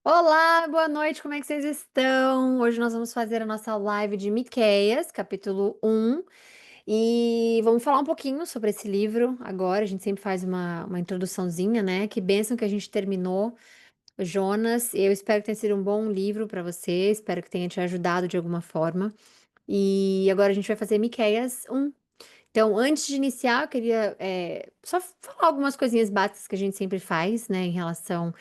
Olá, boa noite, como é que vocês estão? Hoje nós vamos fazer a nossa live de Miqueias, capítulo 1, e vamos falar um pouquinho sobre esse livro agora. A gente sempre faz uma introduçãozinha, né? Que bênção que a gente terminou, Jonas. Eu espero que tenha sido um bom livro para você, espero que tenha te ajudado de alguma forma. E agora a gente vai fazer Miqueias 1. Então, antes de iniciar, eu queria só falar algumas coisinhas básicas que a gente sempre faz, né, em relação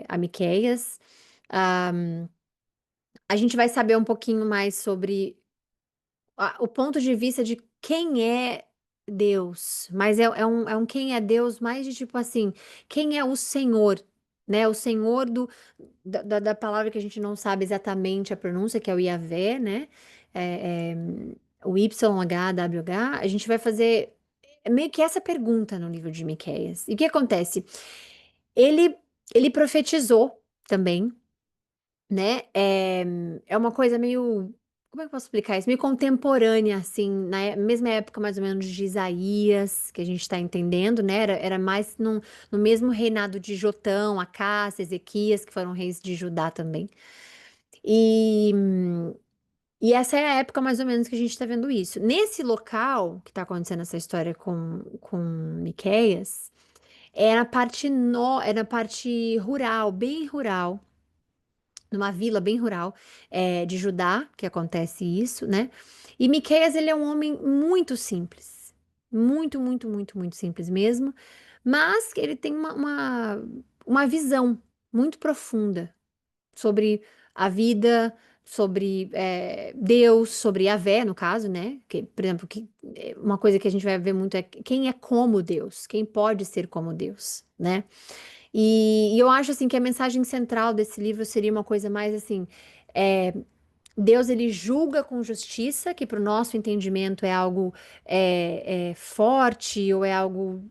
a Miqueias. Ah, a gente vai saber um pouquinho mais sobre o ponto de vista de quem é Deus, mas é um quem é Deus mais de tipo assim, quem é o Senhor, né? O Senhor da palavra que a gente não sabe exatamente a pronúncia, que é o Yahvé, né? É, é, o YHWH. A gente vai fazer meio que essa pergunta no livro de Miqueias. E o que acontece? Ele, ele profetizou também, né? É uma coisa meio. Como é que eu posso explicar isso? Meio contemporânea, assim, mesma época mais ou menos de Isaías, que a gente está entendendo, né? Era mais no mesmo reinado de Jotão, Acás, Ezequias, que foram reis de Judá também. E, e essa é a época mais ou menos que a gente está vendo isso. Nesse local que está acontecendo essa história com Miqueias, é na parte rural, bem rural, numa vila bem rural de Judá, que acontece isso, né? E Miqueias, ele é um homem muito simples, muito, muito, muito, muito simples mesmo, mas que ele tem uma visão muito profunda sobre a vida, sobre Deus, sobre Yahvé, no caso, né? Que, por exemplo, uma coisa que a gente vai ver muito é quem é como Deus, quem pode ser como Deus, né? E eu acho assim que a mensagem central desse livro seria uma coisa mais assim, é, Deus ele julga com justiça, que para o nosso entendimento é algo forte ou é algo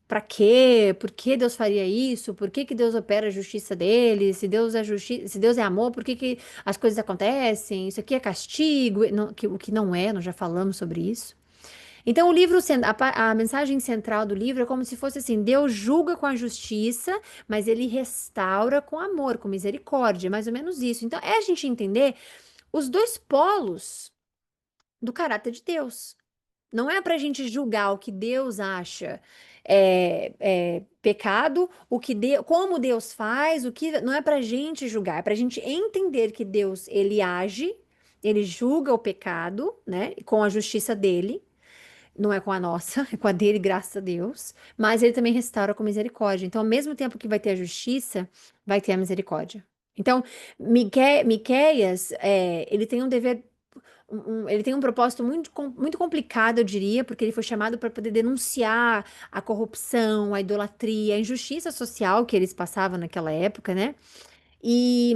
para quê? Por que Deus faria isso? Por que que Deus opera a justiça dele? Se Deus é se Deus é amor, por que que as coisas acontecem? Isso aqui é castigo, o que não é, nós já falamos sobre isso. Então, o livro, a mensagem central do livro é como se fosse assim: Deus julga com a justiça, mas ele restaura com amor, com misericórdia, mais ou menos isso. Então, é a gente entender os dois polos do caráter de Deus. Não é para a gente julgar o que Deus acha pecado, como Deus faz, o que não é para a gente julgar, é para a gente entender que Deus ele age, ele julga o pecado, né, com a justiça dele. Não é com a nossa, é com a dele, graças a Deus. Mas ele também restaura com misericórdia. Então, ao mesmo tempo que vai ter a justiça, vai ter a misericórdia. Então, Miqueias, ele tem um dever, ele tem um propósito muito complicado, eu diria, porque ele foi chamado para poder denunciar a corrupção, a idolatria, a injustiça social que eles passavam naquela época, né? E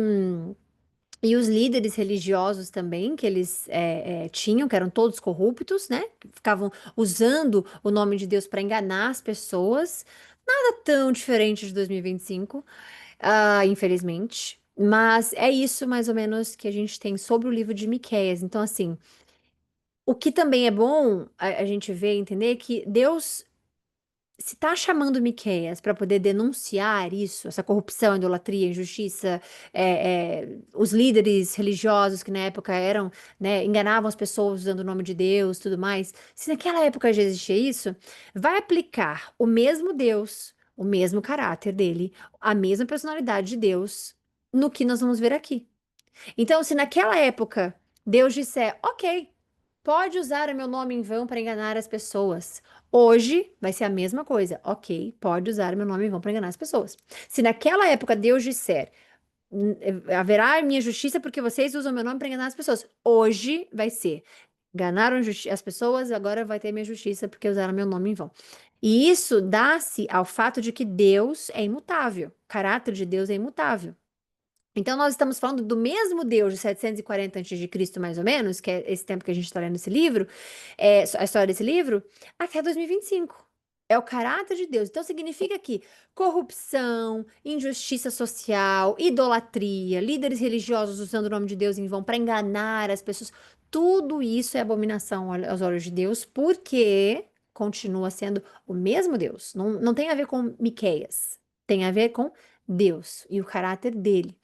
e os líderes religiosos também, que eles tinham, que eram todos corruptos, né? Que ficavam usando o nome de Deus para enganar as pessoas. Nada tão diferente de 2025, infelizmente. Mas é isso, mais ou menos, que a gente tem sobre o livro de Miqueias. Então, assim, o que também é bom a gente ver e entender que Deus se está chamando Miqueias para poder denunciar isso, essa corrupção, idolatria, injustiça, os líderes religiosos que na época eram, né, enganavam as pessoas usando o nome de Deus, tudo mais. Se naquela época já existia isso, vai aplicar o mesmo Deus, o mesmo caráter dele, a mesma personalidade de Deus no que nós vamos ver aqui. Então, se naquela época Deus disser, ok, pode usar o meu nome em vão para enganar as pessoas. Hoje vai ser a mesma coisa. Ok, pode usar o meu nome em vão para enganar as pessoas. Se naquela época Deus disser, haverá a minha justiça porque vocês usam meu nome para enganar as pessoas. Hoje vai ser, enganaram as pessoas, agora vai ter minha justiça porque usaram meu nome em vão. E isso dá-se ao fato de que Deus é imutável. O caráter de Deus é imutável. Então, nós estamos falando do mesmo Deus de 740 a.C., mais ou menos, que é esse tempo que a gente está lendo esse livro, a história desse livro, até 2025. É o caráter de Deus. Então, significa que corrupção, injustiça social, idolatria, líderes religiosos usando o nome de Deus em vão para enganar as pessoas, tudo isso é abominação aos olhos de Deus, porque continua sendo o mesmo Deus. Não, não tem a ver com Miqueias, tem a ver com Deus e o caráter dele.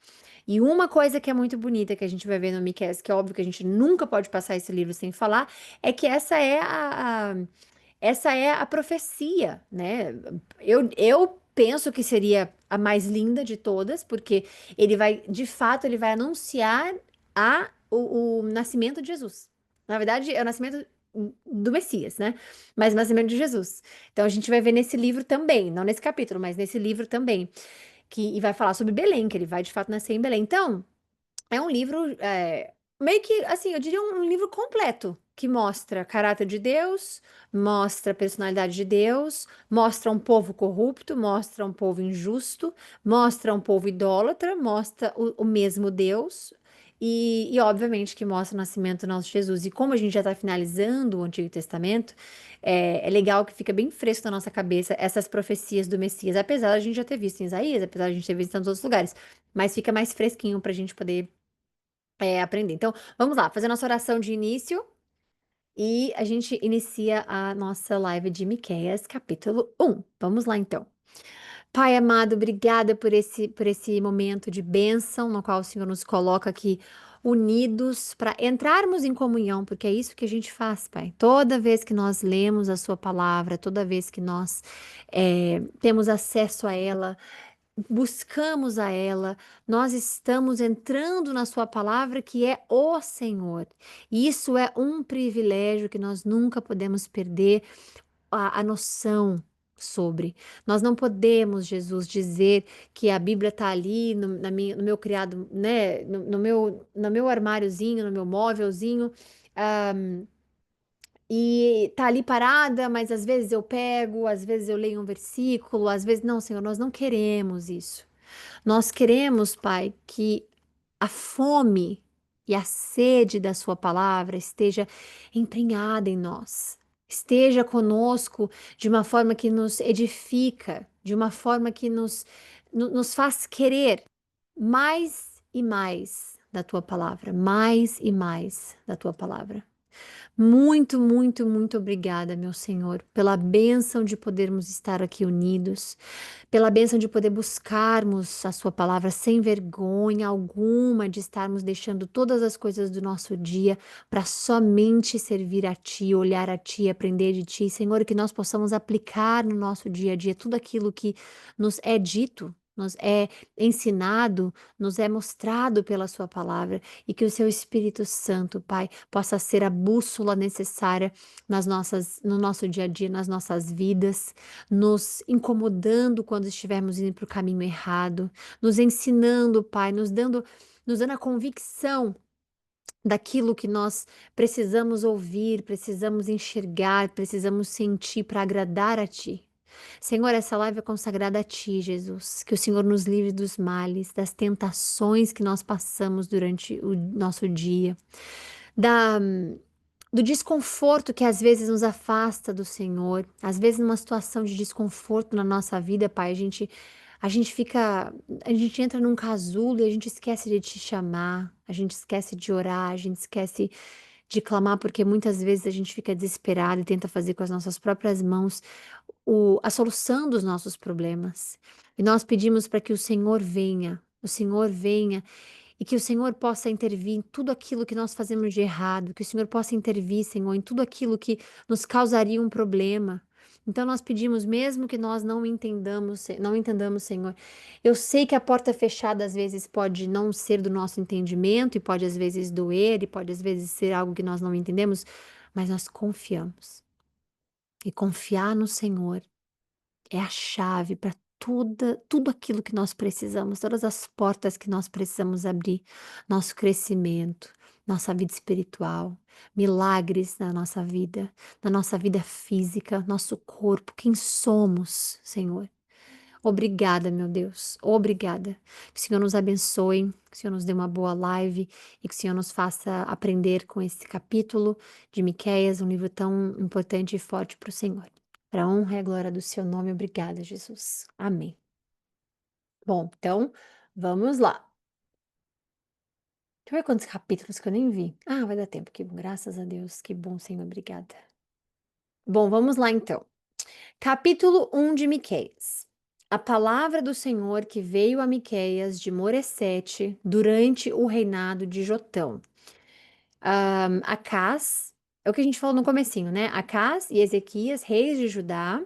E uma coisa que é muito bonita que a gente vai ver no Miqueias, que é óbvio que a gente nunca pode passar esse livro sem falar, é que essa é a profecia, né? Eu penso que seria a mais linda de todas, porque de fato, ele vai anunciar o nascimento de Jesus. Na verdade, é o nascimento do Messias, né? Mas o nascimento de Jesus. Então, a gente vai ver nesse livro também, não nesse capítulo, mas nesse livro também, e vai falar sobre Belém, que ele vai de fato nascer em Belém. Então, é um livro, meio que, assim, eu diria um livro completo, que mostra caráter de Deus, mostra a personalidade de Deus, mostra um povo corrupto, mostra um povo injusto, mostra um povo idólatra, mostra o mesmo Deus, obviamente que mostra o nascimento do nosso Jesus. E como a gente já está finalizando o Antigo Testamento, é legal que fica bem fresco na nossa cabeça essas profecias do Messias, apesar da gente já ter visto em Isaías, apesar da gente ter visto em tantos outros lugares, mas fica mais fresquinho para a gente poder aprender. Então, vamos lá, fazer nossa oração de início e a gente inicia a nossa live de Miqueias, capítulo 1. Vamos lá, então. Pai amado, obrigada por esse momento de bênção no qual o Senhor nos coloca aqui unidos para entrarmos em comunhão, porque é isso que a gente faz, Pai. Toda vez que nós lemos a Sua palavra, toda vez que nós temos acesso a ela, buscamos a ela, nós estamos entrando na Sua palavra, que é o Senhor. E isso é um privilégio que nós nunca podemos perder a noção sobre. Nós não podemos, Jesus, dizer que a Bíblia está ali no meu criado, né, no meu armáriozinho, no meu móvelzinho. ah, e tá ali parada, mas às vezes eu pego, às vezes eu leio um versículo, às vezes não, Senhor, nós não queremos isso. Nós queremos, Pai, que a fome e a sede da Sua palavra esteja emprenhada em nós. Esteja conosco de uma forma que nos edifica, de uma forma que nos faz querer mais e mais da Tua palavra, mais e mais da Tua palavra. Muito, muito, muito obrigada, meu Senhor, pela bênção de podermos estar aqui unidos, pela bênção de poder buscarmos a Sua palavra sem vergonha alguma, de estarmos deixando todas as coisas do nosso dia para somente servir a Ti, olhar a Ti, aprender de Ti. Senhor, que nós possamos aplicar no nosso dia a dia tudo aquilo que nos é dito. Nos é ensinado, nos é mostrado pela Sua palavra, e que o Seu Espírito Santo, Pai, possa ser a bússola necessária no nosso dia a dia, nas nossas vidas, nos incomodando quando estivermos indo para o caminho errado, nos ensinando, Pai, nos dando a convicção daquilo que nós precisamos ouvir, precisamos enxergar, precisamos sentir para agradar a Ti. Senhor, essa live é consagrada a Ti, Jesus. Que o Senhor nos livre dos males, das tentações que nós passamos durante o nosso dia, da do desconforto que às vezes nos afasta do Senhor. Às vezes, numa situação de desconforto na nossa vida, Pai, a gente fica, a gente entra num casulo e a gente esquece de te chamar, a gente esquece de orar, a gente esquece de clamar, porque muitas vezes a gente fica desesperado e tenta fazer com as nossas próprias mãos a solução dos nossos problemas. E nós pedimos para que o Senhor venha e que o Senhor possa intervir em tudo aquilo que nós fazemos de errado, que o Senhor possa intervir, Senhor, em tudo aquilo que nos causaria um problema. Então nós pedimos, mesmo que nós não entendamos, Senhor. Eu sei que a porta fechada às vezes pode não ser do nosso entendimento e pode às vezes doer e pode às vezes ser algo que nós não entendemos, mas nós confiamos. E confiar no Senhor é a chave para tudo aquilo que nós precisamos, todas as portas que nós precisamos abrir, nosso crescimento, nossa vida espiritual, milagres na nossa vida física, nosso corpo, quem somos, Senhor. Obrigada, meu Deus, obrigada. Que o Senhor nos abençoe, que o Senhor nos dê uma boa live e que o Senhor nos faça aprender com esse capítulo de Miqueias, um livro tão importante e forte para o Senhor. Para a honra e a glória do seu nome, obrigada, Jesus. Amém. Bom, então, vamos lá. Deixa eu ver quantos capítulos que eu nem vi. Ah, vai dar tempo, que bom, graças a Deus, que bom, Senhor, obrigada. Bom, vamos lá então. Capítulo 1 de Miqueias. a palavra do Senhor que veio a Miqueias de Moresete durante o reinado de Jotão. Acás, é o que a gente falou no comecinho, né? Acás e Ezequias, reis de Judá,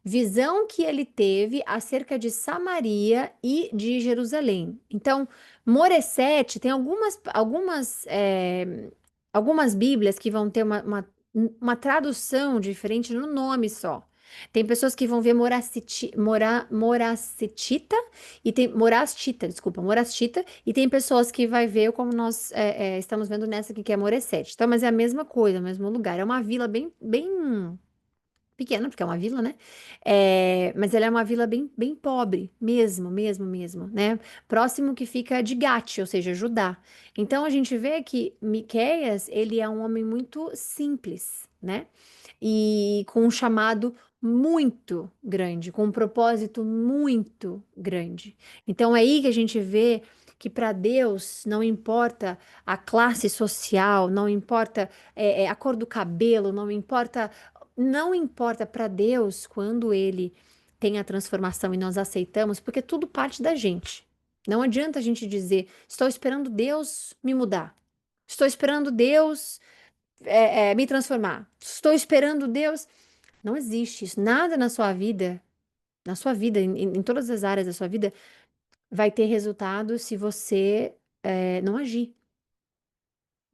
visão que ele teve acerca de Samaria e de Jerusalém. Então, Moresete tem algumas Bíblias que vão ter uma tradução diferente no nome só. Tem pessoas que vão ver Moracetita e tem Morastita, desculpa, Morastita, e tem pessoas que vai ver como nós estamos vendo nessa aqui que é Moresete. Então, mas é a mesma coisa, o mesmo lugar. É uma vila bem pequena, porque é uma vila, né? Mas ela é uma vila bem pobre, mesmo, né? Próximo que fica de Gate, ou seja, Judá. Então a gente vê que Miqueias, ele é um homem muito simples, né? E com um chamado muito grande, com um propósito muito grande. Então é aí que a gente vê que para Deus não importa a classe social, não importa a cor do cabelo, não importa para Deus quando ele tem a transformação e nós aceitamos, porque tudo parte da gente. Não adianta a gente dizer, estou esperando Deus me mudar. Estou esperando Deus me transformar. Estou esperando Deus. Não existe isso. Nada na sua vida, em todas as áreas da sua vida, vai ter resultado se você não agir.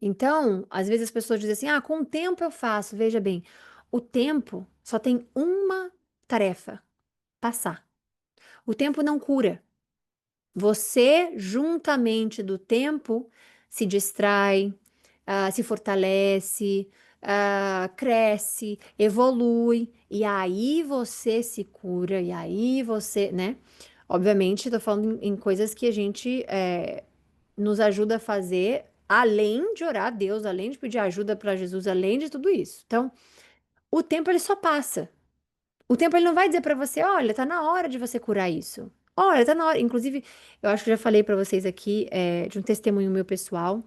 Então, às vezes as pessoas dizem assim: ah, com o tempo eu faço. Veja bem, o tempo só tem uma tarefa: passar. O tempo não cura. Você, juntamente do tempo, se distrai, se fortalece, cresce, evolui, e aí você se cura, e aí você, né? Obviamente, estou falando em coisas que a gente nos ajuda a fazer, além de orar a Deus, além de pedir ajuda para Jesus, além de tudo isso. Então, o tempo ele só passa. O tempo ele não vai dizer para você, olha, tá na hora de você curar isso. Olha, tá na hora. Inclusive, eu acho que eu já falei para vocês aqui de um testemunho meu pessoal.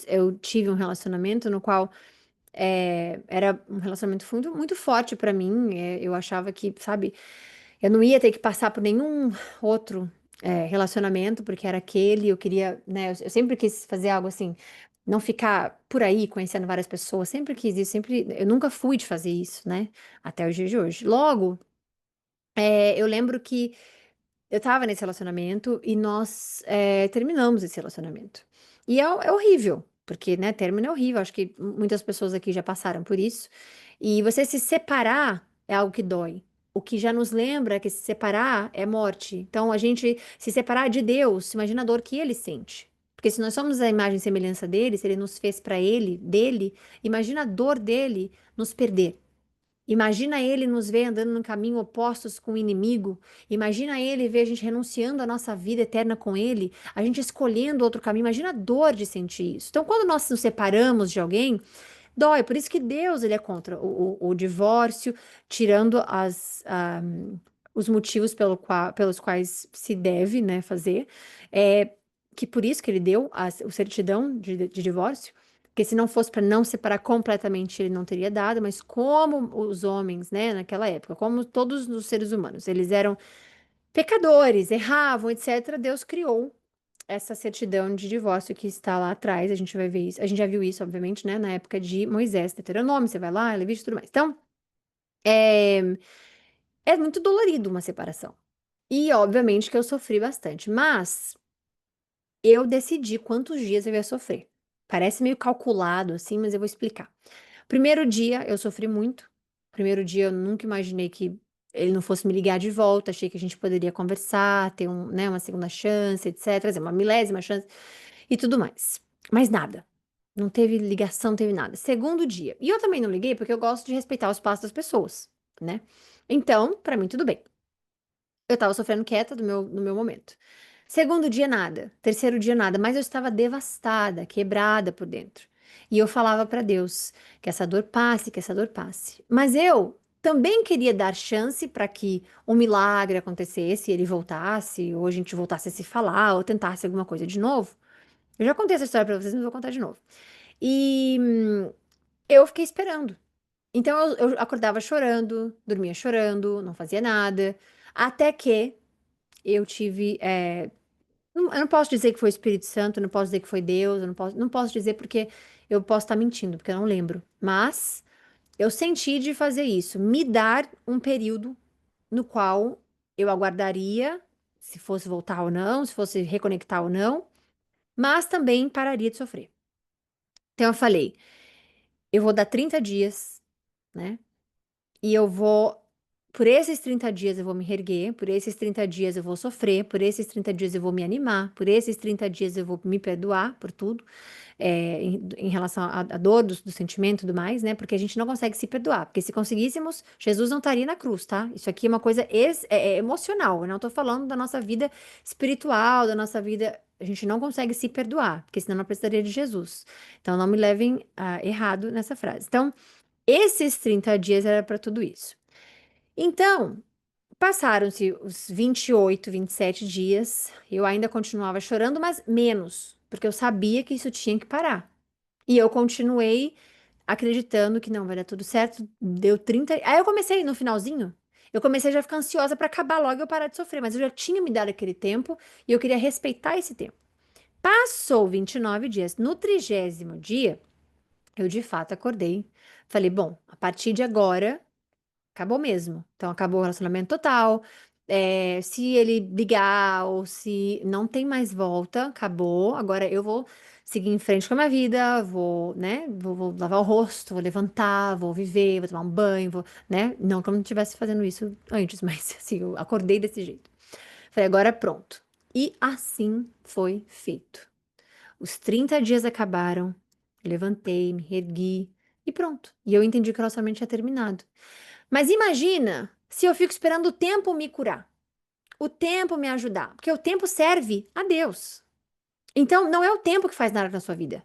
Eu tive um relacionamento no qual era um relacionamento muito forte para mim. Eu achava que, sabe, eu não ia ter que passar por nenhum outro relacionamento, porque era aquele. Eu queria, né? Eu sempre quis fazer algo assim, não ficar por aí conhecendo várias pessoas. Sempre quis isso, sempre. Eu nunca fui de fazer isso, né? Até o dia de hoje. Logo. Eu lembro que eu tava nesse relacionamento e nós terminamos esse relacionamento. E é horrível, porque, né, término é horrível. Acho que muitas pessoas aqui já passaram por isso. E você se separar é algo que dói. O que já nos lembra que se separar é morte. Então, a gente se separar de Deus, imagina a dor que ele sente. Porque se nós somos a imagem e semelhança dele, se ele nos fez para ele, dele, imagina a dor dele nos perder. Imagina ele nos ver andando no caminho opostos com o inimigo. Imagina ele ver a gente renunciando à nossa vida eterna com ele, a gente escolhendo outro caminho. Imagina a dor de sentir isso. Então, quando nós nos separamos de alguém, dói. Por isso que Deus ele é contra o divórcio, tirando os motivos pelos quais se deve, né, fazer. É, que por isso que ele deu o certidão de divórcio. Porque se não fosse para não separar completamente, ele não teria dado, mas como os homens, né, naquela época, como todos os seres humanos, eles eram pecadores, erravam, etc., Deus criou essa certidão de divórcio que está lá atrás. A gente vai ver isso, a gente já viu isso, obviamente, né, na época de Moisés, Deuteronômio, você vai lá, Levítico e tudo mais. Então, é, é muito dolorido uma separação. E, obviamente, que eu sofri bastante, mas eu decidi quantos dias eu ia sofrer. Parece meio calculado assim, mas eu vou explicar. Primeiro dia eu sofri muito. Primeiro dia eu nunca imaginei que ele não fosse me ligar de volta. Achei que a gente poderia conversar, ter né, uma segunda chance, etc. Uma milésima chance e tudo mais. Mas nada. Não teve ligação, não teve nada. Segundo dia. E eu também não liguei porque eu gosto de respeitar o espaço das pessoas, né? Então, pra mim, tudo bem. Eu tava sofrendo quieta no meu momento. Segundo dia, nada. Terceiro dia, nada. Mas eu estava devastada, quebrada por dentro. E eu falava para Deus que essa dor passe, que essa dor passe. Mas eu também queria dar chance para que um milagre acontecesse, ele voltasse, ou a gente voltasse a se falar, ou tentasse alguma coisa de novo. Eu já contei essa história para vocês, mas vou contar de novo. E eu fiquei esperando. Então eu acordava chorando, dormia chorando, não fazia nada. Até que eu tive. Eu não posso dizer que foi o Espírito Santo, eu não posso dizer que foi Deus, eu não posso dizer porque eu posso estar mentindo, porque eu não lembro. Mas eu senti de fazer isso, me dar um período no qual eu aguardaria se fosse voltar ou não, se fosse reconectar ou não, mas também pararia de sofrer. Então eu falei, eu vou dar 30 dias, né? E eu vou, por esses 30 dias eu vou me reerguer, por esses 30 dias eu vou sofrer, por esses 30 dias eu vou me animar, por esses 30 dias eu vou me perdoar por tudo, em relação à dor, do sentimento e tudo mais, né? Porque a gente não consegue se perdoar, porque se conseguíssemos, Jesus não estaria na cruz, tá? Isso aqui é uma coisa emocional, eu não tô falando da nossa vida espiritual, da nossa vida. A gente não consegue se perdoar, porque senão não precisaria de Jesus. Então não me levem errado nessa frase. Então, esses 30 dias era para tudo isso. Então, passaram-se os 27 dias, eu ainda continuava chorando, mas menos, porque eu sabia que isso tinha que parar. E eu continuei acreditando que não, vai dar tudo certo, deu 30. Aí eu comecei no finalzinho, eu comecei já a ficar ansiosa para acabar logo e eu parar de sofrer, mas eu já tinha me dado aquele tempo e eu queria respeitar esse tempo. Passou 29 dias, no 30º dia, eu de fato acordei. Falei, bom, a partir de agora acabou mesmo. Então, acabou o relacionamento total. Se ele ligar ou se não tem mais volta, acabou. Agora eu vou seguir em frente com a minha vida, vou, né? Vou lavar o rosto, vou levantar, vou viver, vou tomar um banho, vou, né? Não como eu não estivesse fazendo isso antes, mas assim, eu acordei desse jeito. Falei, agora pronto. E assim foi feito. Os 30 dias acabaram, levantei, me ergui e pronto. E eu entendi que o relacionamento tinha terminado. Mas imagina se eu fico esperando o tempo me curar, o tempo me ajudar, porque o tempo serve a Deus. Então, não é o tempo que faz nada na sua vida.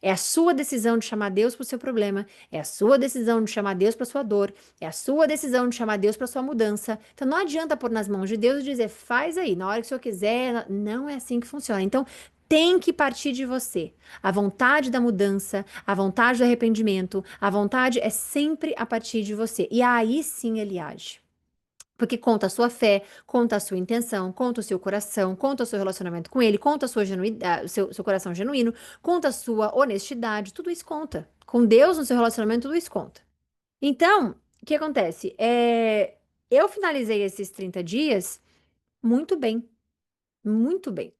É a sua decisão de chamar Deus para o seu problema, é a sua decisão de chamar Deus para a sua dor, é a sua decisão de chamar Deus para a sua mudança. Então, não adianta pôr nas mãos de Deus e dizer, faz aí, na hora que o senhor quiser. Não é assim que funciona. Então, tem que partir de você. A vontade da mudança, a vontade do arrependimento, a vontade é sempre a partir de você. E aí sim ele age. Porque conta a sua fé, conta a sua intenção, conta o seu coração, conta o seu relacionamento com ele, conta a sua genuidade, o seu coração genuíno, conta a sua honestidade, tudo isso conta. Com Deus no seu relacionamento, tudo isso conta. Então, o que acontece? Eu finalizei esses 30 dias muito bem, muito bem.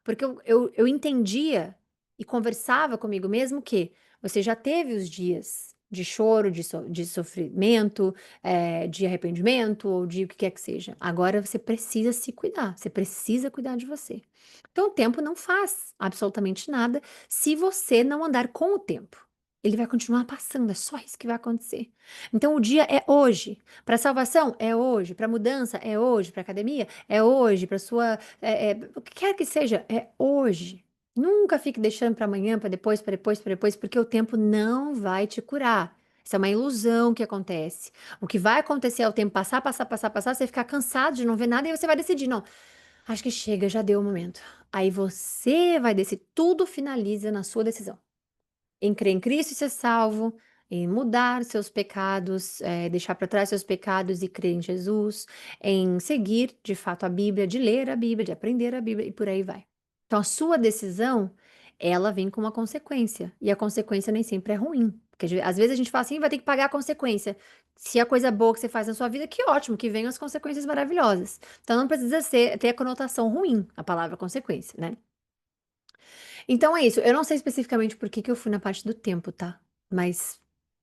Porque eu entendia e conversava comigo mesmo que você já teve os dias de choro, de sofrimento, de arrependimento, ou de o que quer que seja. Agora você precisa se cuidar, você precisa cuidar de você. Então o tempo não faz absolutamente nada se você não andar com o tempo. Ele vai continuar passando, é só isso que vai acontecer. Então o dia é hoje. Para salvação é hoje, para mudança é hoje, para academia é hoje, para sua o que quer que seja, é hoje. Nunca fique deixando para amanhã, para depois, para depois, para depois, porque o tempo não vai te curar. Isso é uma ilusão que acontece. O que vai acontecer é o tempo passar, passar, passar, passar, você ficar cansado de não ver nada e você vai decidir, não, acho que chega, já deu o momento. Aí você vai decidir, tudo finaliza na sua decisão em crer em Cristo e ser salvo, em mudar seus pecados, deixar para trás seus pecados e crer em Jesus, em seguir de fato a Bíblia, de ler a Bíblia, de aprender a Bíblia e por aí vai. Então a sua decisão, ela vem com uma consequência, e a consequência nem sempre é ruim, porque às vezes a gente fala assim, vai ter que pagar a consequência. Se a coisa boa que você faz na sua vida, que ótimo, que venham as consequências maravilhosas. Então não precisa ter a conotação ruim, a palavra consequência, né? Então é isso. Eu não sei especificamente por que que eu fui na parte do tempo, tá? Mas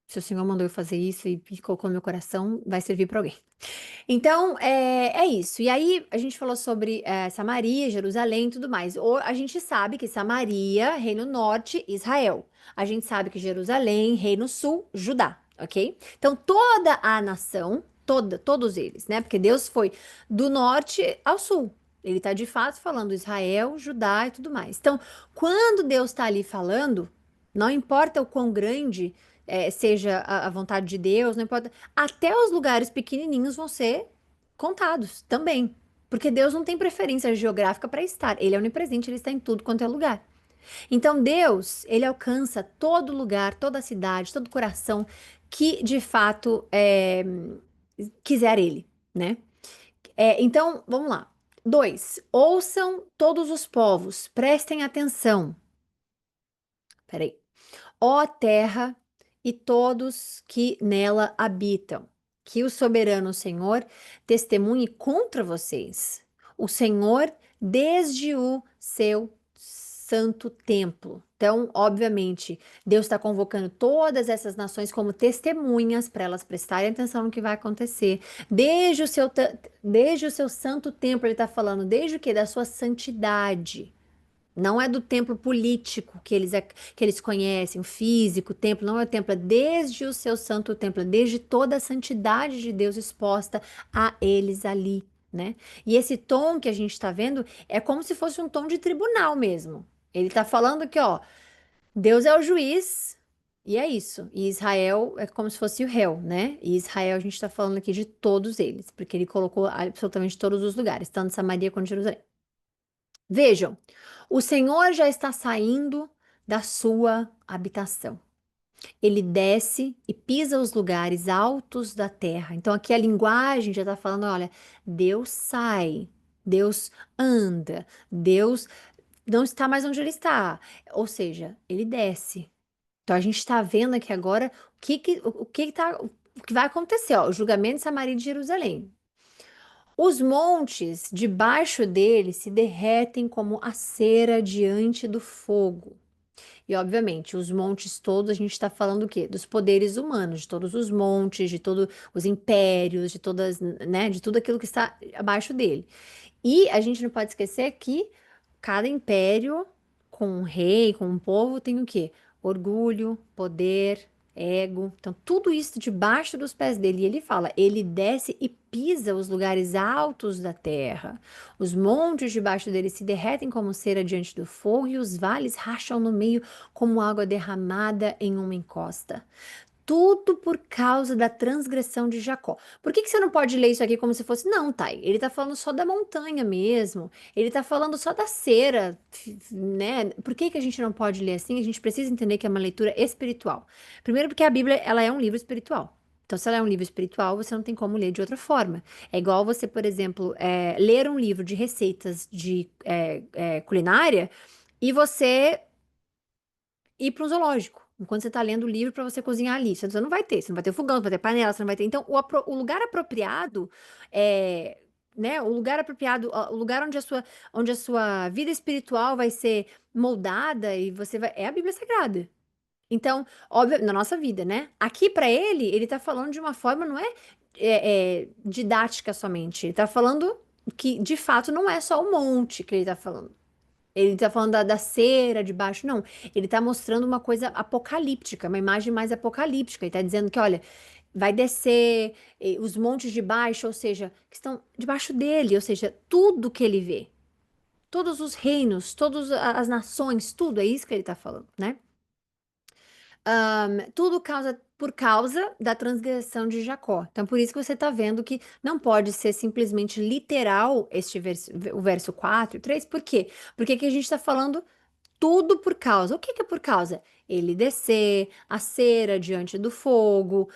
se o Senhor mandou eu fazer isso e colocou no meu coração, vai servir para alguém. Então, é isso. E aí, a gente falou sobre Samaria, Jerusalém e tudo mais. A gente sabe que Samaria, Reino Norte, Israel. A gente sabe que Jerusalém, Reino Sul, Judá, ok? Então, toda a nação, todos eles, né? Porque Deus foi do norte ao sul. Ele está de fato falando Israel, Judá e tudo mais. Então, quando Deus está ali falando, não importa o quão grande seja a vontade de Deus, não importa. Até os lugares pequenininhos vão ser contados também. Porque Deus não tem preferência geográfica para estar. Ele é onipresente, ele está em tudo quanto é lugar. Então Deus, ele alcança todo lugar, toda cidade, todo coração que de fato quiser ele, né? Então, vamos lá. Dois, ouçam todos os povos, prestem atenção. Peraí. Ó terra e todos que nela habitam, que o soberano Senhor testemunhe contra vocês. O Senhor desde o seu santo templo. Então, obviamente, Deus está convocando todas essas nações como testemunhas para elas prestarem atenção no que vai acontecer. Desde o seu santo templo, ele está falando, desde o que? Da sua santidade. Não é do templo político que eles conhecem, o físico, o templo, não é o templo, é desde o seu santo templo, é desde toda a santidade de Deus exposta a eles ali, né? E esse tom que a gente está vendo é como se fosse um tom de tribunal mesmo. Ele está falando que, ó, Deus é o juiz e é isso. E Israel é como se fosse o réu, né? E Israel a gente está falando aqui de todos eles, porque ele colocou absolutamente todos os lugares, tanto Samaria quanto Jerusalém. Vejam, o Senhor já está saindo da sua habitação. Ele desce e pisa os lugares altos da terra. Então, aqui a linguagem já está falando: olha, Deus sai, Deus anda, Deus não está mais onde ele está. Ou seja, ele desce. Então, a gente está vendo aqui agora o que vai acontecer, ó, o julgamento de Samaria e de Jerusalém. Os montes debaixo dele se derretem como a cera diante do fogo. E, obviamente, os montes todos, a gente está falando o quê? Dos poderes humanos, de todos os montes, de todos os impérios, de todas, né, de tudo aquilo que está abaixo dele. E a gente não pode esquecer que cada império, com um rei, com um povo, tem o quê? Orgulho, poder, ego. Então, tudo isso debaixo dos pés dele. E ele fala: ele desce e pisa os lugares altos da terra. Os montes debaixo dele se derretem como cera diante do fogo, e os vales racham no meio como água derramada em uma encosta. Tudo por causa da transgressão de Jacó. Por que que você não pode ler isso aqui como se fosse, não, Thay? Ele tá falando só da montanha mesmo. Ele tá falando só da cera, né? Por que que a gente não pode ler assim? A gente precisa entender que é uma leitura espiritual. Primeiro, porque a Bíblia, ela é um livro espiritual. Então, se ela é um livro espiritual, você não tem como ler de outra forma. É igual você, por exemplo, ler um livro de receitas de culinária e você ir para um zoológico. Enquanto você está lendo o livro para você cozinhar ali. Você não vai ter, você não vai ter fogão, você não vai ter panela, você não vai ter. Então, o lugar apropriado é, né? O lugar apropriado, o lugar onde a sua vida espiritual vai ser moldada e você vai. É a Bíblia Sagrada. Então, óbvio, na nossa vida, né? Aqui para ele tá falando de uma forma, não didática somente. Ele tá falando que, de fato, não é só o monte que ele tá falando. Ele tá falando da cera de baixo, não. Ele tá mostrando uma coisa apocalíptica, uma imagem mais apocalíptica. Ele tá dizendo que, olha, vai descer os montes de baixo, ou seja, que estão debaixo dele, ou seja, tudo que ele vê. Todos os reinos, todas as nações, tudo, é isso que ele tá falando, né? Tudo por causa da transgressão de Jacó. Então, por isso que você está vendo que não pode ser simplesmente literal este verso, o verso 4 e 3. Por quê? Porque aqui a gente está falando tudo por causa. O que que é por causa? Ele descer, a cera diante do fogo,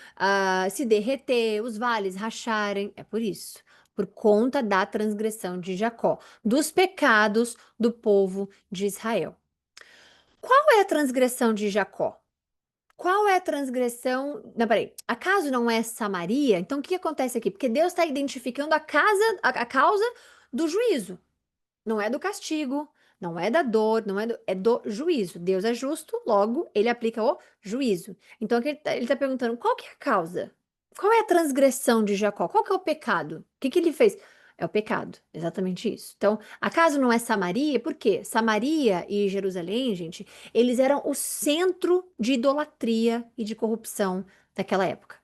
se derreter, os vales racharem. É por isso. Por conta da transgressão de Jacó, dos pecados do povo de Israel. Qual é a transgressão de Jacó? Qual é a transgressão? Não, peraí. Acaso não é Samaria? Então, o que acontece aqui? Porque Deus está identificando a causa do juízo. Não é do castigo, não é da dor, não é é do juízo. Deus é justo, logo, ele aplica o juízo. Então, aqui ele tá perguntando, qual que é a causa? Qual é a transgressão de Jacó? Qual que é o pecado? O que que ele fez? É o pecado, exatamente isso. Então, acaso não é Samaria? Por quê? Samaria e Jerusalém, gente, eles eram o centro de idolatria e de corrupção daquela época.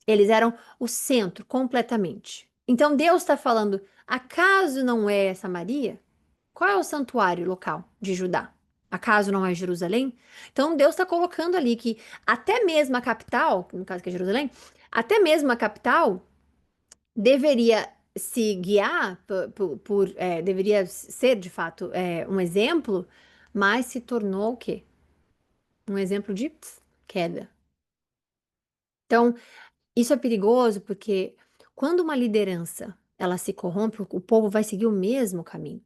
Eles eram o centro completamente. Então, Deus está falando, acaso não é Samaria? Qual é o santuário local de Judá? Acaso não é Jerusalém? Então Deus está colocando ali que até mesmo a capital, no caso que é Jerusalém, até mesmo a capital deveria se guiar deveria ser de fato um exemplo, mas se tornou o quê? Um exemplo de queda. Então isso é perigoso porque quando uma liderança ela se corrompe, o povo vai seguir o mesmo caminho.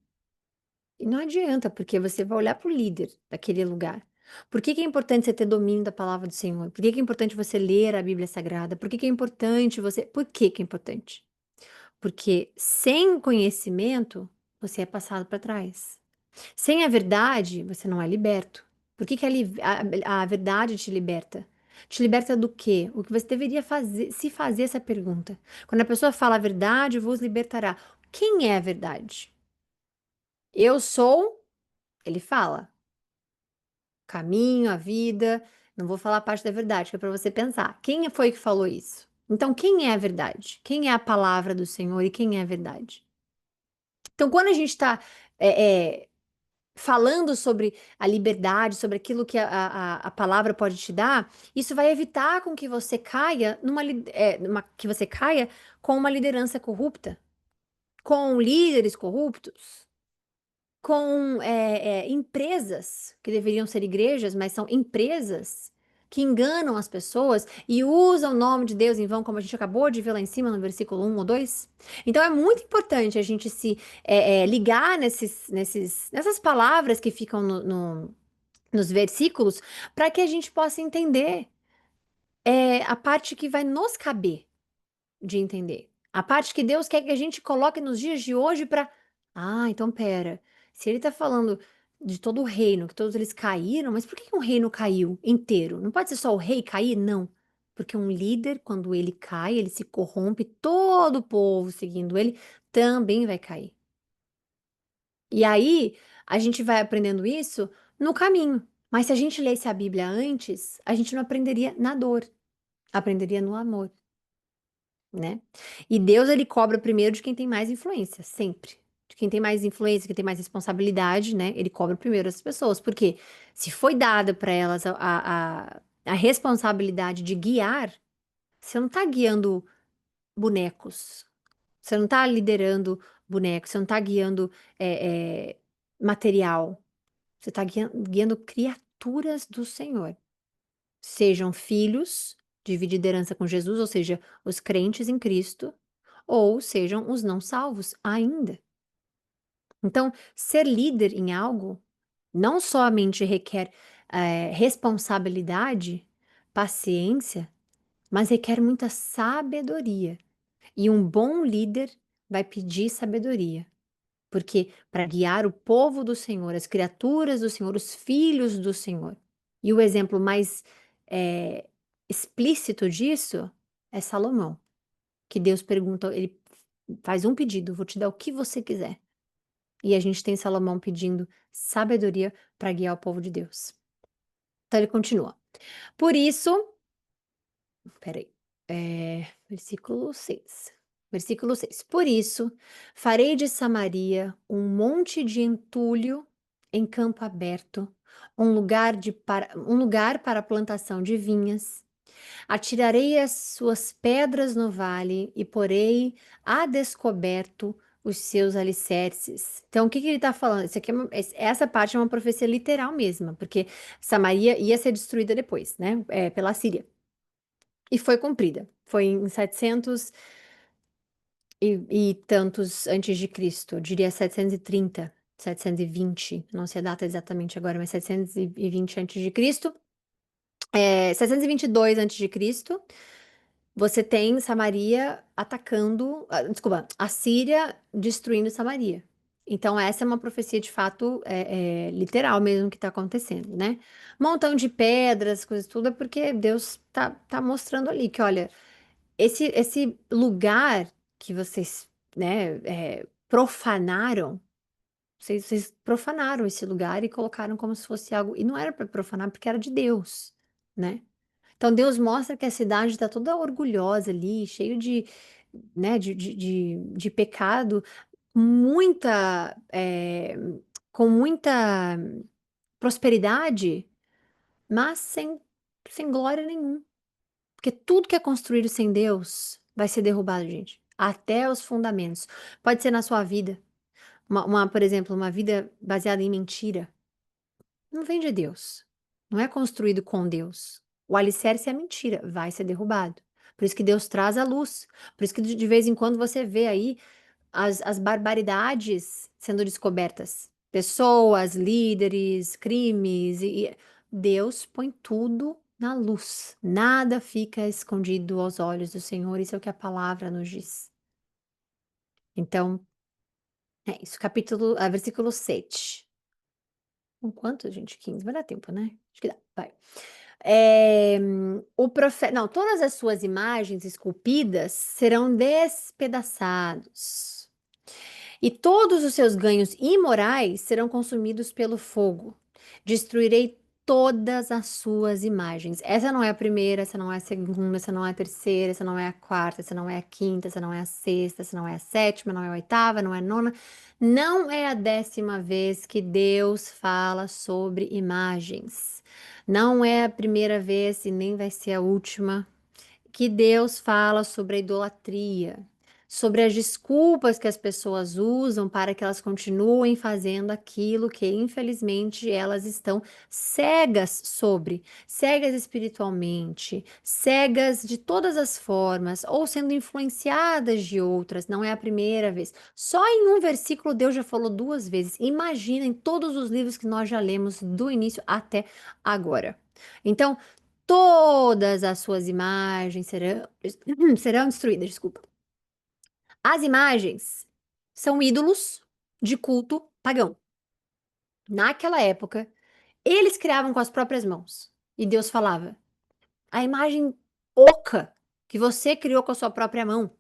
E não adianta, porque você vai olhar para o líder daquele lugar. Por que que é importante você ter domínio da palavra do Senhor? Por que que é importante você ler a Bíblia Sagrada? Por que que é importante você. Por que que é importante? Porque sem conhecimento, você é passado para trás. Sem a verdade, você não é liberto. Por que que a verdade te liberta? Te liberta do quê? O que você deveria fazer, se fazer essa pergunta. Quando a pessoa fala a verdade, vos libertará. Quem é a verdade? Eu sou, ele fala, o caminho, a vida. Não vou falar a parte da verdade, que é para você pensar. Quem foi que falou isso? Então, quem é a verdade? Quem é a palavra do Senhor e quem é a verdade? Então, quando a gente está falando sobre a liberdade, sobre aquilo que a palavra pode te dar, isso vai evitar com que você caia que você caia com uma liderança corrupta, com líderes corruptos, com empresas que deveriam ser igrejas, mas são empresas que enganam as pessoas e usam o nome de Deus em vão, como a gente acabou de ver lá em cima no versículo 1 ou 2. Então é muito importante a gente se ligar nessas palavras que ficam nos versículos para que a gente possa entender a parte que vai nos caber de entender. A parte que Deus quer que a gente coloque nos dias de hoje para. Ah, então pera. Se ele está falando de todo o reino, que todos eles caíram, mas por que que um reino caiu inteiro? Não pode ser só o rei cair? Não. Porque um líder, quando ele cai, ele se corrompe, todo o povo seguindo ele também vai cair. E aí, a gente vai aprendendo isso no caminho. Mas se a gente lesse a Bíblia antes, a gente não aprenderia na dor, aprenderia no amor, né? E Deus, ele cobra primeiro de quem tem mais influência, sempre. De quem tem mais influência, quem tem mais responsabilidade, né? Ele cobra primeiro as pessoas, porque se foi dada para elas a responsabilidade de guiar, você não tá guiando bonecos, você não tá liderando bonecos, você não tá guiando material, você tá guiando criaturas do Senhor. Sejam filhos, dividida herança com Jesus, ou seja, os crentes em Cristo, ou sejam os não salvos ainda. Então, ser líder em algo não somente requer responsabilidade, paciência, mas requer muita sabedoria. E um bom líder vai pedir sabedoria, porque para guiar o povo do Senhor, as criaturas do Senhor, os filhos do Senhor. E o exemplo mais eh, explícito disso é Salomão, que Deus pergunta, ele faz um pedido, vou te dar o que você quiser. E a gente tem Salomão pedindo sabedoria para guiar o povo de Deus. Então ele continua. Por isso, peraí, versículo 6. Versículo 6. Por isso, farei de Samaria um monte de entulho em campo aberto, um lugar para a plantação de vinhas. Atirarei as suas pedras no vale e porei a descoberto os seus alicerces. Então, o que que ele está falando? Isso aqui essa parte é uma profecia literal mesmo, porque Samaria ia ser destruída depois, né? Pela Síria. E foi cumprida. Foi em 700 e tantos antes de Cristo. Eu diria 730, 720. Não sei a data exatamente agora, mas 720 antes de Cristo. 722 antes de Cristo. Você tem Samaria atacando, desculpa, a Síria destruindo Samaria. Então, essa é uma profecia de fato literal mesmo que está acontecendo, né? Montão de pedras, coisas tudo, é porque Deus tá mostrando ali que, olha, esse lugar que vocês, né, profanaram, vocês profanaram esse lugar e colocaram como se fosse algo. E não era para profanar, porque era de Deus, né? Então Deus mostra que a cidade está toda orgulhosa ali, cheio né, de pecado, muita, com muita prosperidade, mas sem glória nenhuma. Porque tudo que é construído sem Deus vai ser derrubado, gente. Até os fundamentos. Pode ser na sua vida. Por exemplo, uma vida baseada em mentira. Não vem de Deus. Não é construído com Deus. O alicerce é a mentira, vai ser derrubado. Por isso que Deus traz a luz. Por isso que de vez em quando você vê aí. as barbaridades sendo descobertas. Pessoas, líderes, crimes, Deus põe tudo na luz. Nada fica escondido aos olhos do Senhor, isso é o que a palavra nos diz. Então, é isso, versículo 7. Com quanto, gente? 15. Vai dar tempo, né? Acho que dá. Vai. O profeta, não, todas as suas imagens esculpidas serão despedaçados, e todos os seus ganhos imorais serão consumidos pelo fogo. Destruirei todas as suas imagens. Essa não é a primeira, essa não é a segunda, essa não é a terceira, essa não é a quarta, essa não é a quinta, essa não é a sexta, essa não é a sétima, não é a oitava, não é a nona. Não é a 10ª vez que Deus fala sobre imagens. Não é a primeira vez e nem vai ser a última que Deus fala sobre a idolatria, sobre as desculpas que as pessoas usam para que elas continuem fazendo aquilo que, infelizmente, elas estão cegas espiritualmente, cegas de todas as formas, ou sendo influenciadas de outras. Não é a primeira vez. Só em um versículo Deus já falou 2 vezes. Imaginem todos os livros que nós já lemos do início até agora. Então, todas as suas imagens serão destruídas, desculpa. As imagens são ídolos de culto pagão. Naquela época, eles criavam com as próprias mãos. E Deus falava: a imagem oca que você criou com a sua própria mão,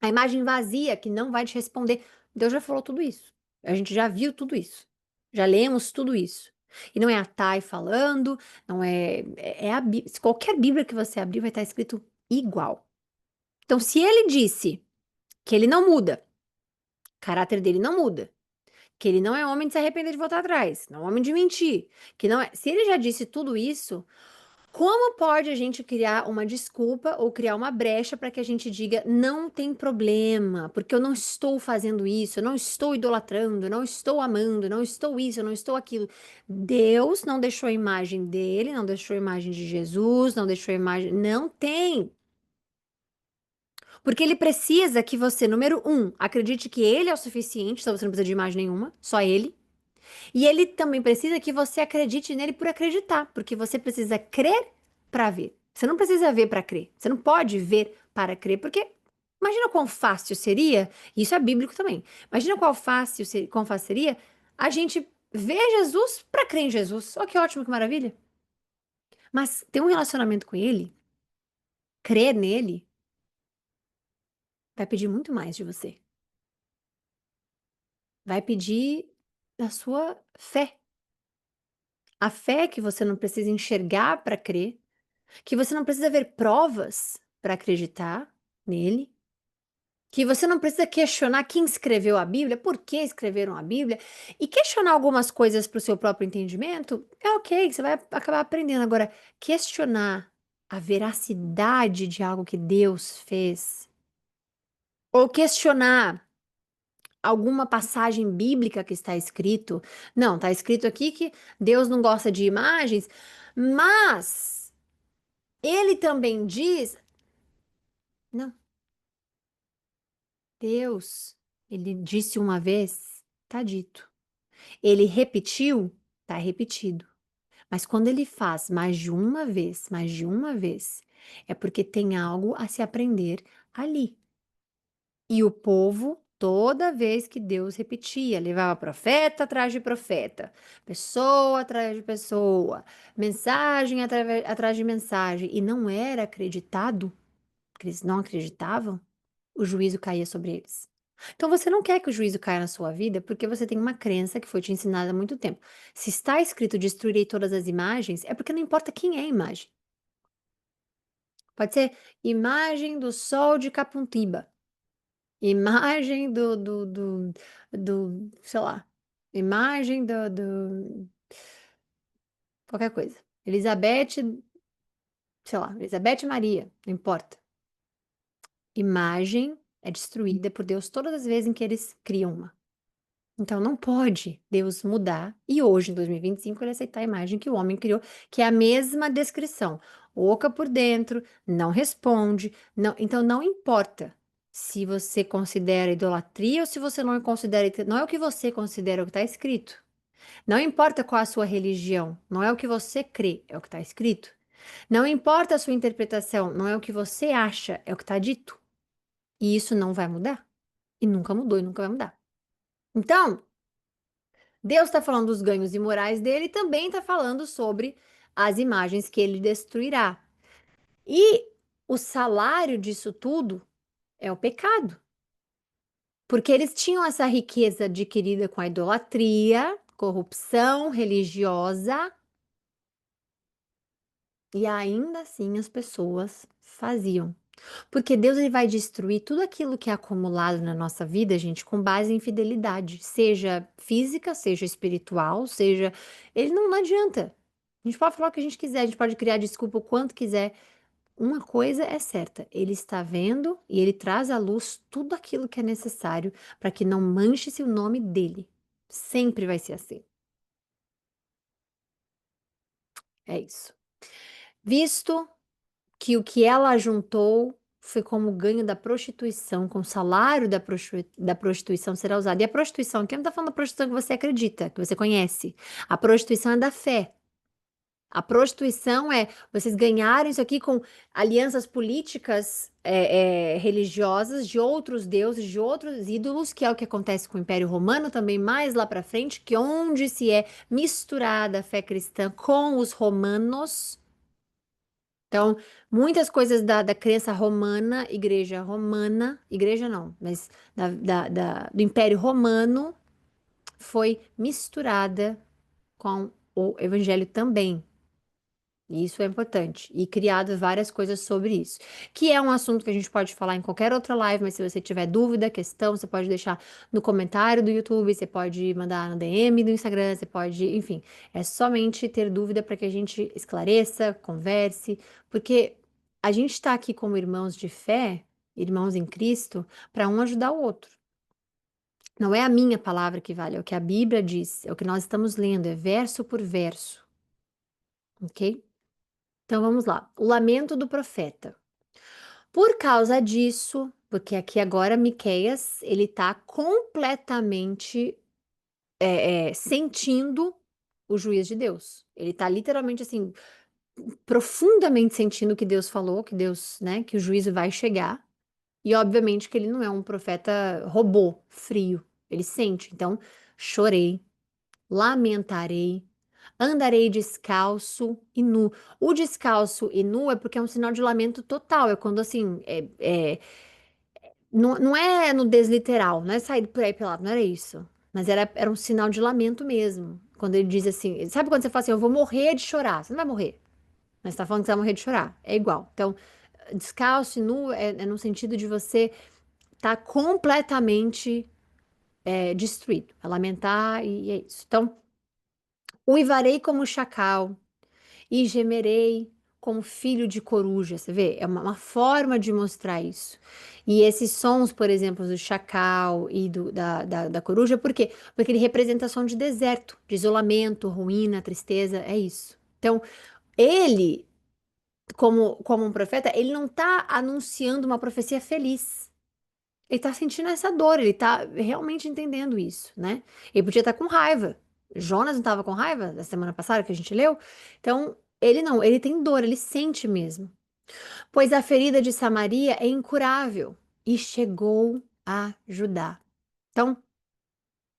a imagem vazia que não vai te responder. Deus já falou tudo isso. A gente já viu tudo isso. Já lemos tudo isso. E não é a Thay falando, não é, é a Bíblia. Qualquer Bíblia que você abrir vai estar escrito igual. Então, se ele disse que ele não muda, o caráter dele não muda, que ele não é homem de se arrepender de voltar atrás, não é homem de mentir, que não é. Se ele já disse tudo isso, como pode a gente criar uma desculpa ou criar uma brecha para que a gente diga não tem problema, porque eu não estou fazendo isso, eu não estou idolatrando, eu não estou amando, eu não estou isso, eu não estou aquilo. Deus não deixou a imagem dele, não deixou a imagem de Jesus, não deixou a imagem. Não tem. Porque ele precisa que você, número um, acredite que ele é o suficiente, então você não precisa de imagem nenhuma, só ele. E ele também precisa que você acredite nele por acreditar, porque você precisa crer para ver. Você não precisa ver para crer. Você não pode ver para crer, porque imagina quão fácil seria, isso é bíblico também. Imagina quão fácil seria a gente ver Jesus para crer em Jesus. Olha que ótimo, que maravilha. Mas ter um relacionamento com ele, crer nele, vai pedir muito mais de você. Vai pedir a sua fé. A fé que você não precisa enxergar para crer, que você não precisa ver provas para acreditar nele, que você não precisa questionar quem escreveu a Bíblia, por que escreveram a Bíblia, e questionar algumas coisas para o seu próprio entendimento, é ok, você vai acabar aprendendo. Agora, questionar a veracidade de algo que Deus fez, ou questionar alguma passagem bíblica que está escrito. Não, está escrito aqui que Deus não gosta de imagens, mas ele também diz, não, Deus, ele disse uma vez, tá dito. Ele repetiu, tá repetido. Mas quando ele faz mais de uma vez, é porque tem algo a se aprender ali. E o povo, toda vez que Deus repetia, levava profeta atrás de profeta, pessoa atrás de pessoa, mensagem atrás de mensagem, e não era acreditado, que eles não acreditavam, o juízo caía sobre eles. Então você não quer que o juízo caia na sua vida porque você tem uma crença que foi te ensinada há muito tempo. Se está escrito destruirei todas as imagens, é porque não importa quem é a imagem. Pode ser imagem do sol de Capuntiba. Imagem sei lá, imagem qualquer coisa. Elizabeth, sei lá, Elizabeth Maria, não importa. Imagem é destruída por Deus todas as vezes em que eles criam uma. Então não pode Deus mudar e hoje, em 2025, ele aceitar a imagem que o homem criou, que é a mesma descrição. Oca por dentro, não responde, não, então não importa. Se você considera idolatria ou se você não considera, não é o que você considera, é o que está escrito. Não importa qual a sua religião, não é o que você crê, é o que está escrito. Não importa a sua interpretação, não é o que você acha, é o que está dito. E isso não vai mudar. E nunca mudou e nunca vai mudar. Então, Deus está falando dos ganhos imorais dele e também está falando sobre as imagens que ele destruirá. E o salário disso tudo é o pecado. Porque eles tinham essa riqueza adquirida com a idolatria, corrupção religiosa, e ainda assim as pessoas faziam. Porque Deus ele vai destruir tudo aquilo que é acumulado na nossa vida, gente, com base em fidelidade, seja física, seja espiritual, seja. Ele não adianta. A gente pode falar o que a gente quiser, a gente pode criar desculpa o quanto quiser. Uma coisa é certa, ele está vendo e ele traz à luz tudo aquilo que é necessário para que não manche-se o nome dele. Sempre vai ser assim. É isso. Visto que o que ela ajuntou foi como ganho da prostituição, com o salário da prostituição será usado. E a prostituição, aqui não está falando da prostituição que você acredita, que você conhece. A prostituição é da fé. A prostituição é vocês ganharam isso aqui com alianças políticas religiosas de outros deuses, de outros ídolos, que é o que acontece com o Império Romano também mais lá para frente, que onde se é misturada a fé cristã com os romanos. Então, muitas coisas da crença romana, igreja não, mas do Império Romano foi misturada com o Evangelho também. E isso é importante. E criado várias coisas sobre isso. Que é um assunto que a gente pode falar em qualquer outra live, mas se você tiver dúvida, questão, você pode deixar no comentário do YouTube, você pode mandar no DM do Instagram, você pode, enfim, é somente ter dúvida para que a gente esclareça, converse, porque a gente está aqui como irmãos de fé, irmãos em Cristo, para um ajudar o outro. Não é a minha palavra que vale, é o que a Bíblia diz, é o que nós estamos lendo, é verso por verso, ok? Então vamos lá. O lamento do profeta. Por causa disso, porque aqui agora Miqueias, ele tá completamente sentindo o juízo de Deus. Ele tá literalmente assim, profundamente sentindo o que Deus falou, que Deus, né, que o juízo vai chegar. E obviamente que ele não é um profeta robô, frio. Ele sente. Então, chorei, lamentarei, andarei descalço e nu. O descalço e nu é porque é um sinal de lamento total. É quando assim, não é no desliteral, não é sair por aí pelado, não era isso. Mas era um sinal de lamento mesmo. Quando ele diz assim, sabe quando você fala assim, eu vou morrer de chorar? Você não vai morrer, mas você tá falando que você vai morrer de chorar. É igual. Então, descalço e nu é no sentido de você estar completamente destruído. É lamentar e é isso. Então, uivarei como chacal e gemerei como filho de coruja. Você vê? É uma forma de mostrar isso. E esses sons, por exemplo, do chacal e da coruja, por quê? Porque ele representa som de deserto, de isolamento, ruína, tristeza, é isso. Então, ele, como um profeta, ele não está anunciando uma profecia feliz. Ele está sentindo essa dor, ele está realmente entendendo isso, né? Ele podia estar com raiva. Jonas não estava com raiva da semana passada que a gente leu? Então, ele não, ele tem dor, ele sente mesmo. Pois a ferida de Samaria é incurável e chegou a Judá. Então,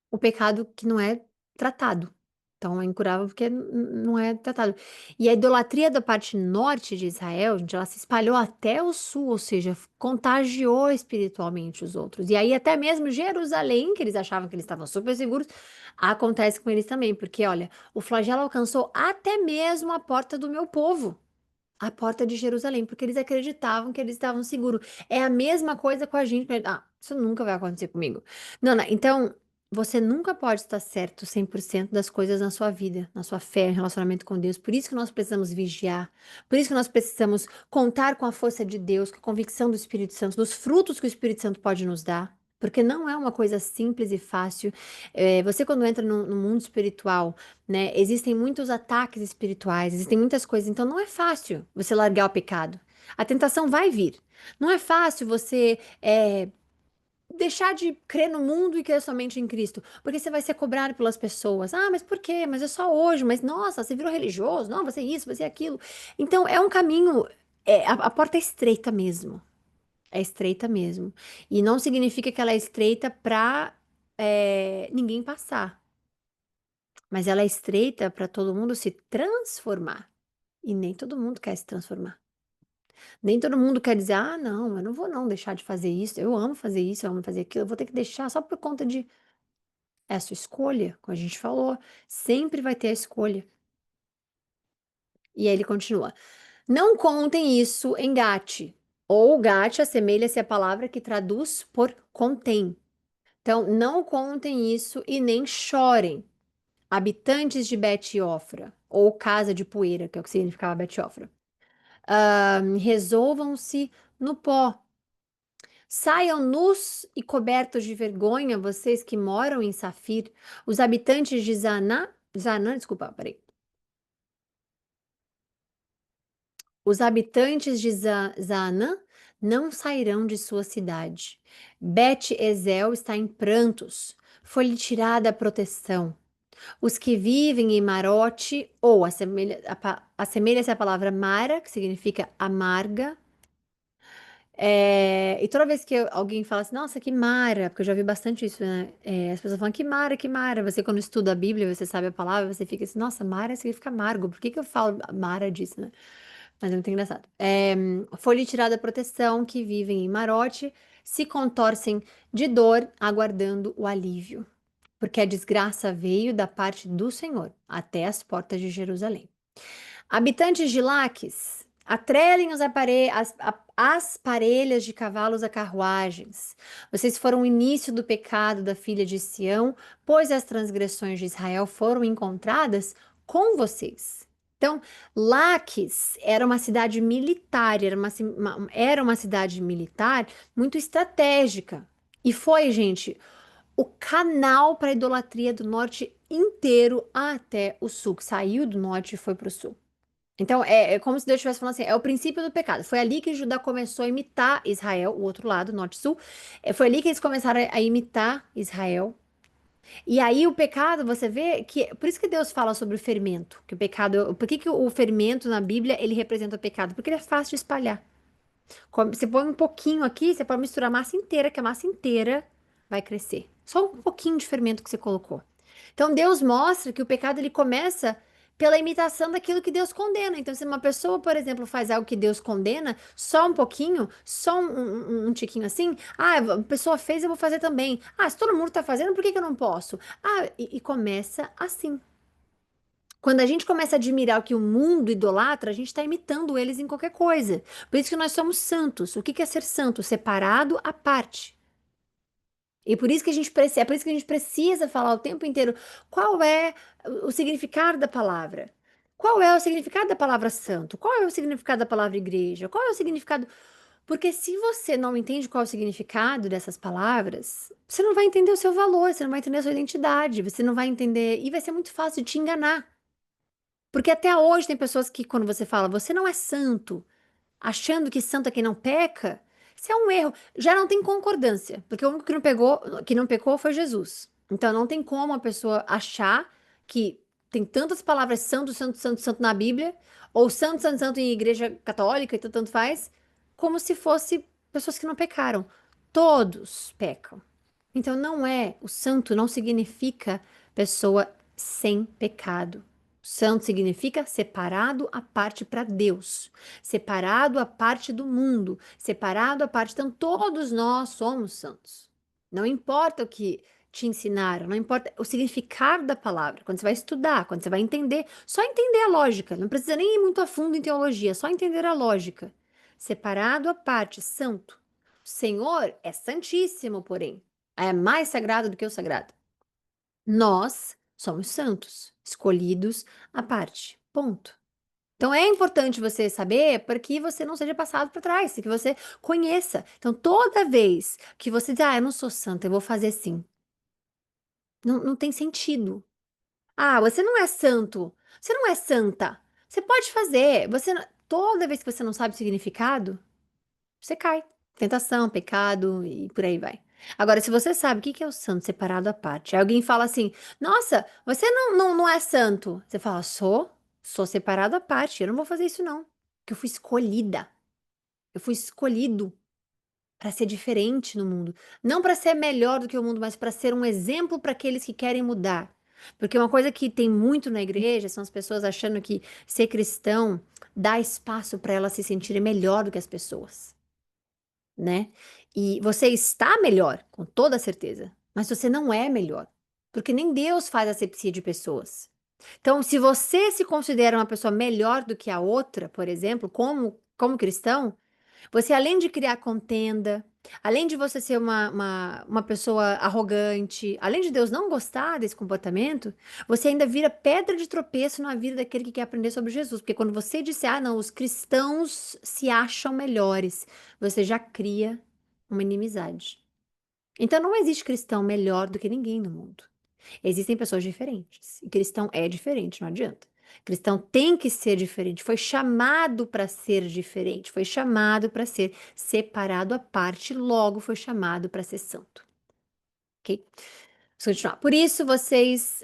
o pecado que não é tratado. Então, é incurável porque não é tratado. E a idolatria da parte norte de Israel, gente, ela se espalhou até o sul, ou seja, contagiou espiritualmente os outros. E aí, até mesmo Jerusalém, que eles achavam que eles estavam super seguros, acontece com eles também, porque, olha, o flagelo alcançou até mesmo a porta do meu povo. A porta de Jerusalém, porque eles acreditavam que eles estavam seguros. É a mesma coisa com a gente. Ah, isso nunca vai acontecer comigo. Não, não. Então, você nunca pode estar certo 100% das coisas na sua vida, na sua fé, em relacionamento com Deus. Por isso que nós precisamos vigiar. Por isso que nós precisamos contar com a força de Deus, com a convicção do Espírito Santo, dos frutos que o Espírito Santo pode nos dar. Porque não é uma coisa simples e fácil. Você, quando entra no mundo espiritual, né? Existem muitos ataques espirituais, existem muitas coisas, então não é fácil você largar o pecado. A tentação vai vir. Não é fácil você deixar de crer no mundo e crer somente em Cristo, porque você vai ser cobrado pelas pessoas. Ah, mas por quê? Mas é só hoje. Mas nossa, você virou religioso? Não, você é isso, você é aquilo. Então é um caminho. A porta é estreita mesmo. É estreita mesmo. E não significa que ela é estreita para ninguém passar. Mas ela é estreita para todo mundo se transformar. E nem todo mundo quer se transformar. Nem todo mundo quer dizer, ah, não, eu não vou não deixar de fazer isso. Eu amo fazer isso, eu amo fazer aquilo. Eu vou ter que deixar só por conta de essa escolha, como a gente falou. Sempre vai ter a escolha. E aí ele continua. Não contem isso em Gate. Ou Gate assemelha-se à palavra que traduz por contém. Então, não contem isso e nem chorem. Habitantes de Bet-Ofra, ou casa de poeira, que é o que significava Bet-Ofra. Resolvam-se no pó. Saiam nus e cobertos de vergonha, vocês que moram em Safir, os habitantes de Zanã, desculpa, peraí. Os habitantes de Zaanã não sairão de sua cidade. Bet-Ezel está em prantos, foi-lhe tirada a proteção. Os que vivem em Marote, ou assemelha-se à palavra Mara, que significa amarga. E toda vez que alguém fala assim, nossa, que Mara, porque eu já vi bastante isso, né? As pessoas falam, que Mara, que Mara. Você, quando estuda a Bíblia, você sabe a palavra, você fica assim, nossa, Mara significa amargo. Por que que eu falo Mara disso, né? Mas é muito engraçado. Foi-lhe tirada a proteção, que vivem em Marote, se contorcem de dor, aguardando o alívio. Porque a desgraça veio da parte do Senhor até as portas de Jerusalém. Habitantes de Laques, atrelem as parelhas de cavalos a carruagens. Vocês foram o início do pecado da filha de Sião, pois as transgressões de Israel foram encontradas com vocês. Então, Laques era uma cidade militar, era uma cidade militar muito estratégica. E foi, gente, o canal para a idolatria do norte inteiro até o sul, que saiu do norte e foi para o sul. Então, é como se Deus estivesse falando assim: é o princípio do pecado. Foi ali que Judá começou a imitar Israel, o outro lado, norte e sul. Foi ali que eles começaram a imitar Israel. E aí o pecado, você vê que. Por isso que Deus fala sobre o fermento. Que o pecado. Por que que o fermento na Bíblia ele representa o pecado? Porque ele é fácil de espalhar. Você põe um pouquinho aqui, você pode misturar a massa inteira, que a massa inteira vai crescer. Só um pouquinho de fermento que você colocou. Então Deus mostra que o pecado ele começa pela imitação daquilo que Deus condena. Então, se uma pessoa, por exemplo, faz algo que Deus condena, só um pouquinho, só um tiquinho assim, a pessoa fez, eu vou fazer também. Ah, se todo mundo está fazendo, por que que eu não posso? E começa assim. Quando a gente começa a admirar o que o mundo idolatra, a gente está imitando eles em qualquer coisa. Por isso que nós somos santos. O que que é ser santo? Separado à parte. E por isso que a gente precisa, é por isso que a gente precisa falar o tempo inteiro qual é o significado da palavra. Qual é o significado da palavra santo? Qual é o significado da palavra igreja? Qual é o significado? Porque se você não entende qual é o significado dessas palavras, você não vai entender o seu valor, você não vai entender a sua identidade, você não vai entender e vai ser muito fácil de te enganar. Porque até hoje tem pessoas que, quando você fala, você não é santo, achando que santo é quem não peca, isso é um erro. Já não tem concordância, porque o único que não pecou foi Jesus. Então não tem como a pessoa achar que tem tantas palavras santo, santo, santo, santo na Bíblia, ou santo, santo, santo em igreja católica, e tanto faz, como se fosse pessoas que não pecaram. Todos pecam. Então não é, o santo não significa pessoa sem pecado. Santo significa separado à parte para Deus, separado à parte do mundo, separado à parte. Então, todos nós somos santos. Não importa o que te ensinaram, não importa o significado da palavra. Quando você vai estudar, quando você vai entender, só entender a lógica, não precisa nem ir muito a fundo em teologia, só entender a lógica. Separado à parte, santo. O Senhor é santíssimo, porém, é mais sagrado do que o sagrado. Nós somos santos, escolhidos à parte. Ponto. Então é importante você saber para que você não seja passado para trás, que você conheça. Então toda vez que você diz, eu não sou santa, eu vou fazer assim. Não, não tem sentido. Você não é santo. Você não é santa. Você pode fazer. toda vez que você não sabe o significado, você cai. Tentação, pecado e por aí vai. Agora, se você sabe o que que é o santo separado à parte, aí alguém fala assim: Nossa, você não é santo. Você fala: Sou separado à parte, eu não vou fazer isso não. Porque eu fui escolhida. Eu fui escolhido para ser diferente no mundo. Não para ser melhor do que o mundo, mas para ser um exemplo para aqueles que querem mudar. Porque uma coisa que tem muito na igreja são as pessoas achando que ser cristão dá espaço para elas se sentirem melhor do que as pessoas, né? E você está melhor, com toda certeza, mas você não é melhor, porque nem Deus faz asepsia de pessoas. Então, se você se considera uma pessoa melhor do que a outra, por exemplo, como cristão, você, além de criar contenda, além de você ser uma pessoa arrogante, além de Deus não gostar desse comportamento, você ainda vira pedra de tropeço na vida daquele que quer aprender sobre Jesus. Porque quando você disser, ah, não, os cristãos se acham melhores, você já cria uma inimizade. Então, não existe cristão melhor do que ninguém no mundo. Existem pessoas diferentes. E cristão é diferente, não adianta. Cristão tem que ser diferente. Foi chamado para ser diferente. Foi chamado para ser separado à parte. Logo, foi chamado para ser santo. Ok? Vamos continuar. Por isso, vocês.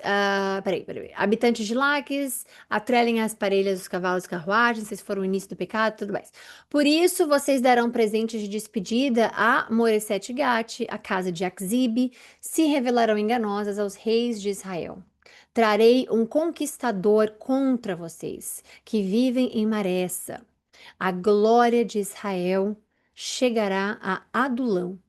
Peraí. Habitantes de Laques, atrelem as parelhas dos cavalos e carruagens, vocês foram o início do pecado, tudo mais. Por isso, vocês darão presentes de despedida a Moresete Gate, a casa de Axibe, se revelarão enganosas aos reis de Israel. Trarei um conquistador contra vocês, que vivem em Maressa. A glória de Israel chegará a Adulão.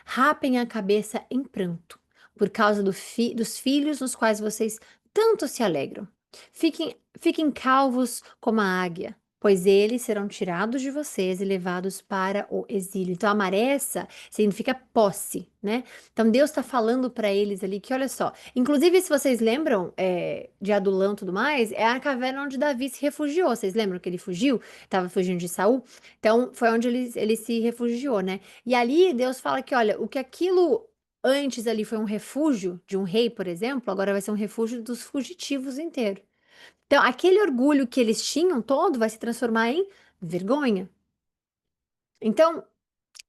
Rapem a cabeça em pranto, por causa dos filhos nos quais vocês tanto se alegram. Fiquem calvos como a águia, pois eles serão tirados de vocês e levados para o exílio. Então, amaressa significa posse, né? Então, Deus está falando para eles ali que, olha só, inclusive, se vocês lembram de Adulão e tudo mais, é a caverna onde Davi se refugiou. Vocês lembram que ele fugiu? Estava fugindo de Saul? Então, foi onde ele se refugiou, né? E ali Deus fala que, olha, o que aquilo antes ali foi um refúgio de um rei, por exemplo, agora vai ser um refúgio dos fugitivos inteiro. Então, aquele orgulho que eles tinham todo vai se transformar em vergonha. Então,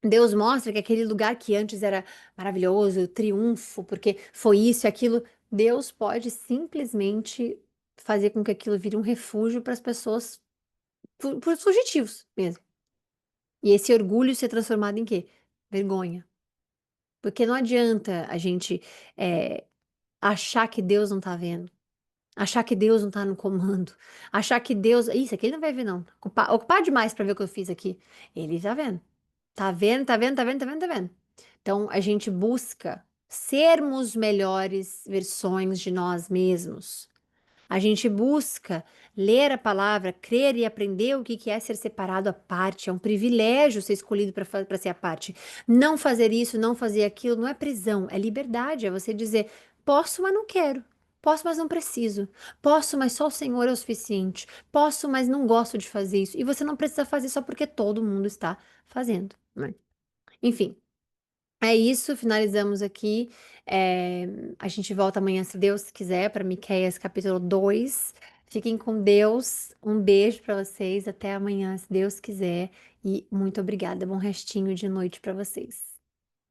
Deus mostra que aquele lugar que antes era maravilhoso, triunfo, porque foi isso e aquilo, Deus pode simplesmente fazer com que aquilo vire um refúgio para as pessoas, para os fugitivos mesmo. E esse orgulho ser transformado em quê? Vergonha. Porque não adianta a gente eh, achar que Deus não tá vendo, achar que Deus não tá no comando, achar que Deus. Isso aqui ele não vai ver, não. Ocupar demais para ver o que eu fiz aqui. Ele tá vendo. Tá vendo, tá vendo, tá vendo, tá vendo, tá vendo. Então a gente busca sermos melhores versões de nós mesmos. A gente busca ler a palavra, crer e aprender o que é ser separado à parte. É um privilégio ser escolhido para ser à parte. Não fazer isso, não fazer aquilo, não é prisão, é liberdade. É você dizer: posso, mas não quero. Posso, mas não preciso. Posso, mas só o Senhor é o suficiente. Posso, mas não gosto de fazer isso. E você não precisa fazer só porque todo mundo está fazendo, né? Enfim. É isso, finalizamos aqui. A gente volta amanhã, se Deus quiser, para Miqueias capítulo 2. Fiquem com Deus. Um beijo para vocês. Até amanhã, se Deus quiser. E muito obrigada. Bom restinho de noite para vocês.